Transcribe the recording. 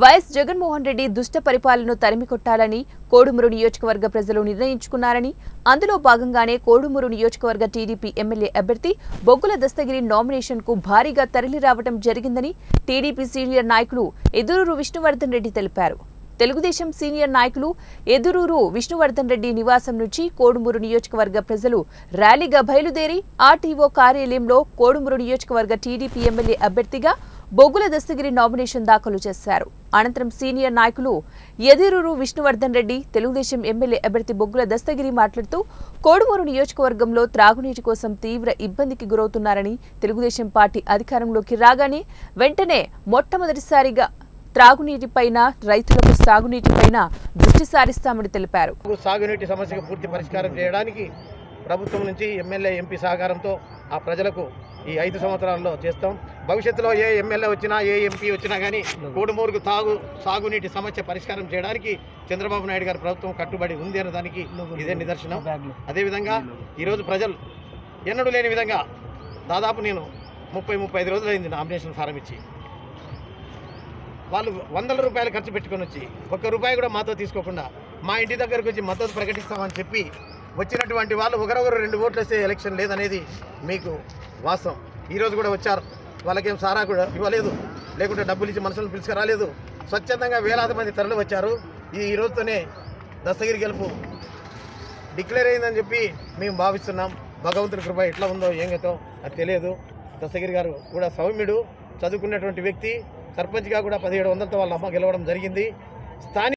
YS Jaganmohan Reddy దుష్ట పరిపాలనను తరిమికొట్టాలని కోడుమూరు నియోజకవర్గ ప్రజలు నిర్ణయించుకున్నారని, అందులో భాగంగానే కోడుమూరు నియోజకవర్గ టీడీపీ ఎమ్మెల్యే అభ్యర్థి బొగ్గుల దస్తగిరి నామినేషన్కు భారీగా తరలిరావడం జరిగిందని టీడీపీ సీనియర్ నాయకులు ఎదురూరు విష్ణువర్ధన్ రెడ్డి తెలిపారు. తెలుగుదేశం సీనియర్ నాయకులు ఎదురూరు విష్ణువర్ధన్ రెడ్డి నివాసం నుంచి కోడుమూరు నియోజకవర్గ ప్రజలు ర్యాలీగా బయలుదేరి ఆర్టీఓ కార్యాలయంలో కోడుమూరు నియోజకవర్గ టీడీపీ ఎమ్మెల్యే అభ్యర్థిగా బొగ్గుల దస్తగిరి నామినేషన్ దాఖలు చేశారు. అనంతరం సీనియర్ నాయకులు ఎదురూరు విష్ణువర్ధన్ రెడ్డి, తెలుగుదేశం ఎమ్మెల్యే అభ్యర్థి బొగ్గుల దస్తగిరి మాట్లాడుతూ కోడుమూరు నియోజకవర్గంలో త్రాగునీటి కోసం తీవ్ర ఇబ్బందికి గురవుతున్నారని, తెలుగుదేశం పార్టీ అధికారంలోకి రాగానే వెంటనే మొట్టమొదటిసారిగా త్రాగునీటిపైన, రైతులకు సాగునీటిపైన దృష్టి సారిస్తామని తెలిపారు. సాగునీటి సమస్యకు పూర్తి పరిష్కారం చేయడానికి ప్రభుత్వం నుంచి ఎమ్మెల్యే ఎంపీ సహకారంతో ఆ ప్రజలకు ఈ 5 సంవత్సరాల్లో చేస్తాం. భవిష్యత్తులో ఏ ఎమ్మెల్యే వచ్చినా, ఏ ఎంపీ వచ్చినా కానీ కోడుమూరుకు సాగునీటి సమస్య పరిష్కారం చేయడానికి చంద్రబాబు నాయుడు గారి ప్రభుత్వం కట్టుబడి ఉంది అనే దానికి ఇదే నిదర్శనం. అదేవిధంగా ఈరోజు ప్రజలు ఎన్నడూ లేని విధంగా దాదాపు నేను 30-35 రోజులైంది నామినేషన్ ఫారం ఇచ్చి, వాళ్ళు వందల రూపాయలు ఖర్చు పెట్టుకొని వచ్చి ఒక్క రూపాయి కూడా మాతో తీసుకోకుండా మా ఇంటి దగ్గరకు వచ్చి మద్దతు ప్రకటిస్తామని చెప్పి వచ్చినటువంటి వాళ్ళు ఒకరొకరు 2 ఓట్లు వస్తే ఎలక్షన్ లేదనేది మీకు వాస్తవం. ఈరోజు కూడా వచ్చారు, వాళ్ళకేం సారా కూడా ఇవ్వలేదు, లేకుంటే డబ్బులు ఇచ్చి మనుషులను పిలుచుకురాలేదు. స్వచ్ఛందంగా వేలాది మంది తరలి వచ్చారు. ఈ రోజుతోనే దస్తగిరి గెలుపు డిక్లేర్ అయిందని చెప్పి మేము భావిస్తున్నాం. భగవంతుడి కృప ఎట్లా ఉందో ఏంగతో అది తెలియదు. దస్తగిరి గారు కూడా సౌమ్యుడు, చదువుకున్నటువంటి వ్యక్తి. సర్పంచ్గా కూడా 1700తో వాళ్ళ అమ్మ గెలవడం జరిగింది. స్థానిక